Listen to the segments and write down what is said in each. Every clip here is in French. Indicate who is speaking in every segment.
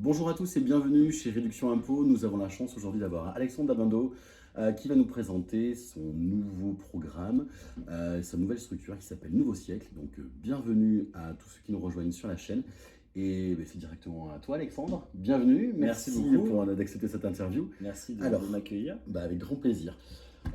Speaker 1: Bonjour à tous et bienvenue chez Réduction Impôt. Nous avons la chance aujourd'hui d'avoir Alexandre Dabindo qui va nous présenter son nouveau programme, sa nouvelle structure qui s'appelle Nouveau Siècle. Donc bienvenue à tous ceux qui nous rejoignent sur la chaîne. Et c'est directement à toi Alexandre. Bienvenue, merci beaucoup d'accepter cette interview.
Speaker 2: Merci
Speaker 1: Alors,
Speaker 2: de m'accueillir.
Speaker 1: avec grand plaisir.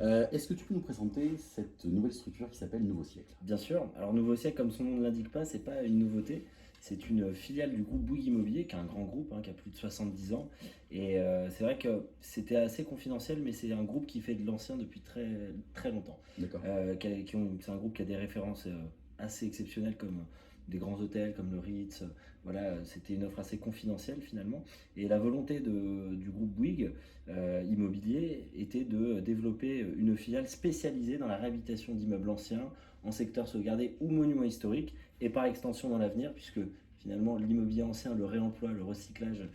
Speaker 1: Est-ce que tu peux nous présenter cette nouvelle structure qui s'appelle Nouveau Siècle?
Speaker 2: Bien sûr. Alors Nouveau Siècle, comme son nom ne l'indique pas, c'est pas une nouveauté. C'est une filiale du groupe Bouygues Immobilier, qui est un grand groupe, qui a plus de 70 ans. Et c'est vrai que c'était assez confidentiel, mais c'est un groupe qui fait de l'ancien depuis très, très longtemps.
Speaker 1: D'accord.
Speaker 2: C'est un groupe qui a des références assez exceptionnelles comme des grands hôtels comme le Ritz. Voilà, c'était une offre assez confidentielle finalement. Et la volonté du groupe Bouygues Immobilier était de développer une filiale spécialisée dans la réhabilitation d'immeubles anciens en secteur sauvegardé ou monuments historiques et par extension dans l'avenir, puisque finalement l'immobilier ancien, le réemploi, le recyclage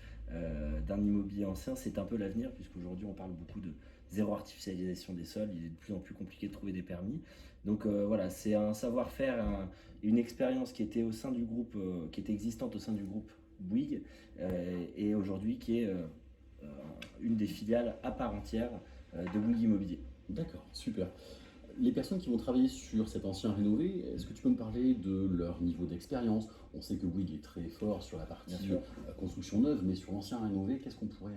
Speaker 2: d'un immobilier ancien, c'est un peu l'avenir, puisqu'aujourd'hui on parle beaucoup de zéro artificialisation des sols, il est de plus en plus compliqué de trouver des permis. Donc voilà, c'est un savoir-faire, une expérience qui était au sein du groupe, qui était existante au sein du groupe Bouygues, et aujourd'hui qui est une des filiales à part entière de Bouygues Immobilier.
Speaker 1: D'accord, super. Les personnes qui vont travailler sur cet ancien rénové, est-ce que tu peux me parler de leur niveau d'expérience? On sait que Bouygues est très fort sur la partie construction neuve, mais sur l'ancien rénové, qu'est-ce que tu pourrais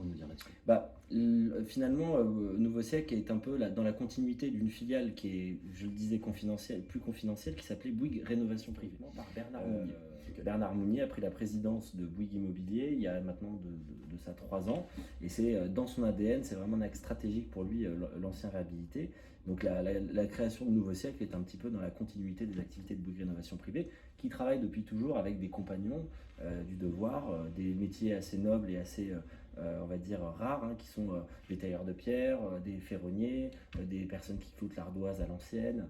Speaker 1: nous dire là-dessus?
Speaker 2: Finalement, Nouveau Siècle est un peu dans la continuité d'une filiale qui est, je le disais, plus confidentielle, qui s'appelait Bouygues Rénovation Privée, par Bernard Mounier. Bernard Mounier a pris la présidence de Bouygues Immobilier il y a maintenant de ça 3 ans, et c'est dans son ADN, c'est vraiment un axe stratégique pour lui, l'ancien réhabilité. Donc la création de Nouveau Siècle est un petit peu dans la continuité des activités de Bouygues Rénovation Privée, qui travaille depuis toujours avec des compagnons du devoir, des métiers assez nobles et assez, on va dire, rares, qui sont des tailleurs de pierre, des ferronniers, des personnes qui clouent l'ardoise à l'ancienne,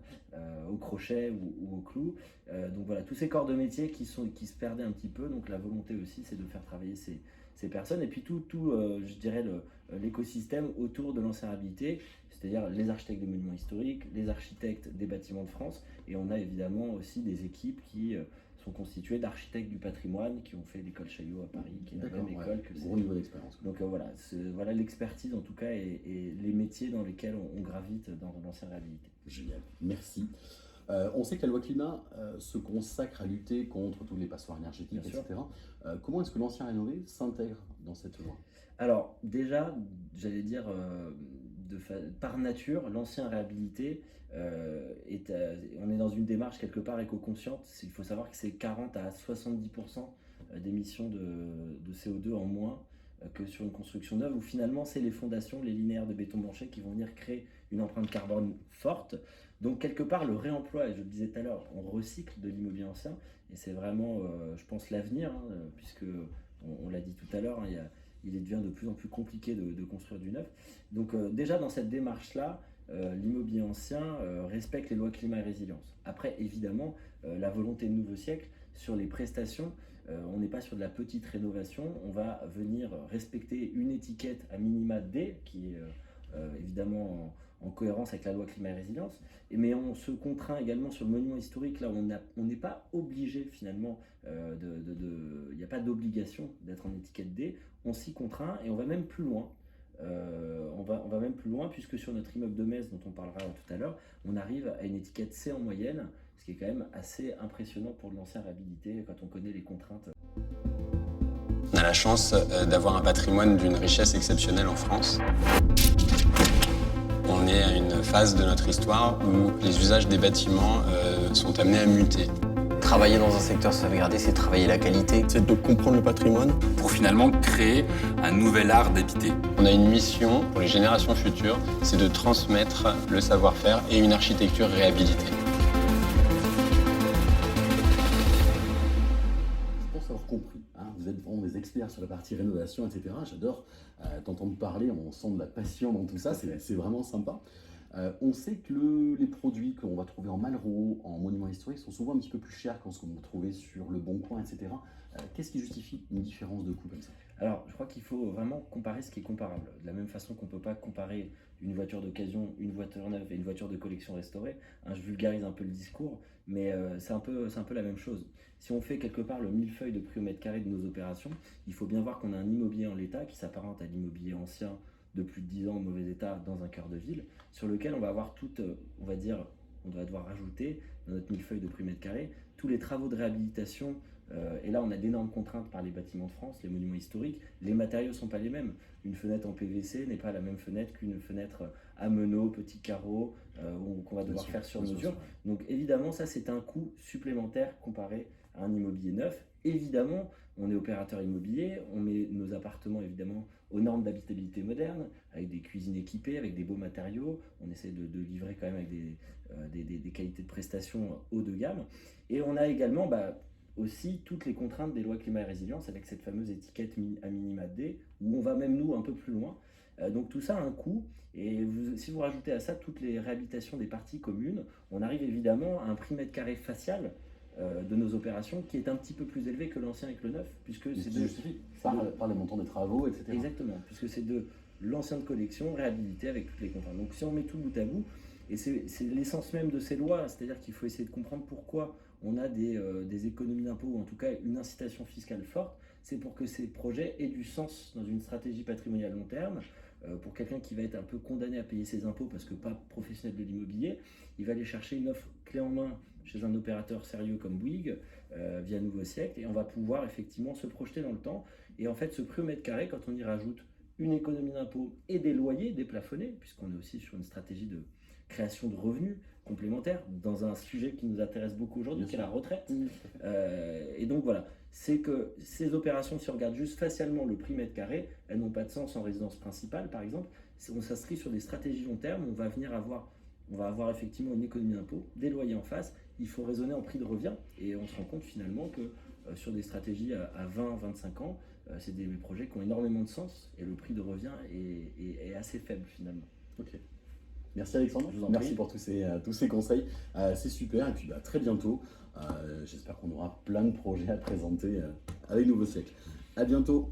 Speaker 2: au crochet ou au clou. Donc voilà, tous ces corps de métier qui se perdaient un petit peu. Donc la volonté aussi, c'est de faire travailler ces personnes. Et puis je dirais, l'écosystème autour de l'ancien réhabilité, c'est-à-dire les architectes des monuments historiques, les architectes des bâtiments de France. Et on a évidemment aussi des équipes qui sont constituées d'architectes du patrimoine qui ont fait l'école Chaillot à Paris, qui est la même école que
Speaker 1: gros niveau d'expérience.
Speaker 2: Donc voilà l'expertise en tout cas et les métiers dans lesquels on gravite dans l'ancien réhabilité.
Speaker 1: Génial, merci. On sait que la loi climat se consacre à lutter contre tous les passoires énergétiques, etc. Comment est-ce que l'ancien rénové s'intègre dans cette loi?
Speaker 2: Alors déjà, j'allais dire, par nature, l'ancien réhabilité, on est dans une démarche quelque part éco-consciente. Il faut savoir que c'est 40 à 70% d'émissions de CO2 en moins que sur une construction neuve, où finalement c'est les fondations, les linéaires de béton blanché qui vont venir créer une empreinte carbone forte. Donc quelque part le réemploi, et je le disais tout à l'heure, on recycle de l'immobilier ancien, et c'est vraiment, je pense, l'avenir, puisque on l'a dit tout à l'heure, il devient de plus en plus compliqué de construire du neuf. Donc déjà dans cette démarche-là, l'immobilier ancien respecte les lois climat et résilience. Après, évidemment, la volonté de Nouveau Siècle sur les prestations, on n'est pas sur de la petite rénovation, on va venir respecter une étiquette à minima D, qui est évidemment en cohérence avec la loi climat et résilience, mais on se contraint également sur le monument historique, là on n'est pas obligé finalement, il n'y a pas d'obligation d'être en étiquette D, on s'y contraint et on va même plus loin. On va même plus loin, puisque sur notre immeuble de Metz, dont on parlera tout à l'heure, on arrive à une étiquette C en moyenne, ce qui est quand même assez impressionnant pour de l'ancien réhabilité quand on connaît les contraintes.
Speaker 3: On a la chance d'avoir un patrimoine d'une richesse exceptionnelle en France. On est à une phase de notre histoire où les usages des bâtiments sont amenés à muter.
Speaker 4: Travailler dans un secteur sauvegardé, c'est travailler la qualité.
Speaker 3: C'est de comprendre le patrimoine
Speaker 5: pour finalement créer un nouvel art d'habiter.
Speaker 3: On a une mission pour les générations futures, c'est de transmettre le savoir-faire et une architecture réhabilitée.
Speaker 1: Je pense avoir compris, vous êtes vraiment des experts sur la partie rénovation, etc. J'adore t'entendre parler, on sent de la passion dans tout ça, c'est vraiment sympa. On sait que les produits qu'on va trouver en Malraux, en monuments historiques, sont souvent un petit peu plus chers que ce qu'on va trouver sur Le Bon Coin, etc. Qu'est-ce qui justifie une différence de coût comme ça?
Speaker 2: Alors, je crois qu'il faut vraiment comparer ce qui est comparable. De la même façon qu'on ne peut pas comparer une voiture d'occasion, une voiture neuve et une voiture de collection restaurée. Hein, je vulgarise un peu le discours, mais c'est un peu la même chose. Si on fait quelque part le millefeuille de prix au mètre carré de nos opérations, il faut bien voir qu'on a un immobilier en l'état qui s'apparente à l'immobilier ancien de plus de 10 ans en mauvais état dans un cœur de ville, sur lequel on va avoir toute, on va dire, on va devoir rajouter dans notre millefeuille de prix au mètre carré tous les travaux de réhabilitation. Et là, on a d'énormes contraintes par les bâtiments de France, les monuments historiques. Les matériaux ne sont pas les mêmes. Une fenêtre en PVC n'est pas la même fenêtre qu'une fenêtre à meneaux, petits carreaux, qu'on va devoir faire sur mesure. Donc évidemment, ça, c'est un coût supplémentaire comparé à un immobilier neuf. Évidemment, on est opérateur immobilier, on met nos appartements évidemment aux normes d'habitabilité moderne, avec des cuisines équipées, avec des beaux matériaux. On essaie de livrer quand même avec des qualités de prestation haut de gamme. Et on a également aussi toutes les contraintes des lois climat et résilience avec cette fameuse étiquette à minima D, où on va même nous un peu plus loin. Donc tout ça a un coût, et si vous rajoutez à ça toutes les réhabilitations des parties communes, on arrive évidemment à un prix mètre carré facial de nos opérations qui est un petit peu plus élevé que l'ancien avec le neuf, puisque c'est
Speaker 1: par les montants des travaux, etc.
Speaker 2: Exactement, puisque c'est de l'ancien de collection réhabilité avec toutes les contraintes. Donc si on met tout bout à bout, et c'est l'essence même de ces lois, c'est-à-dire qu'il faut essayer de comprendre pourquoi on a des économies d'impôts, ou en tout cas une incitation fiscale forte, c'est pour que ces projets aient du sens dans une stratégie patrimoniale long terme. Pour quelqu'un qui va être un peu condamné à payer ses impôts parce que pas professionnel de l'immobilier, il va aller chercher une offre clé en main chez un opérateur sérieux comme Bouygues, via Nouveau Siècle, et on va pouvoir effectivement se projeter dans le temps. Et en fait, ce prix au mètre carré, quand on y rajoute une économie d'impôts et des loyers déplafonnés, puisqu'on est aussi sur une stratégie de création de revenus complémentaires dans un sujet qui nous intéresse beaucoup aujourd'hui, qui est la retraite. Et donc voilà, c'est que ces opérations, si on regarde juste facialement le prix mètre carré, elles n'ont pas de sens en résidence principale, par exemple. On s'inscrit sur des stratégies long terme, on va avoir effectivement une économie d'impôt, des loyers en face, il faut raisonner en prix de revient, et on se rend compte finalement que sur des stratégies à 20-25 ans, c'est des projets qui ont énormément de sens, et le prix de revient est assez faible finalement.
Speaker 1: Ok. Merci Alexandre, merci pour tous ces conseils, c'est super, et puis très bientôt, j'espère qu'on aura plein de projets à présenter avec Nouveau Siècle. À bientôt.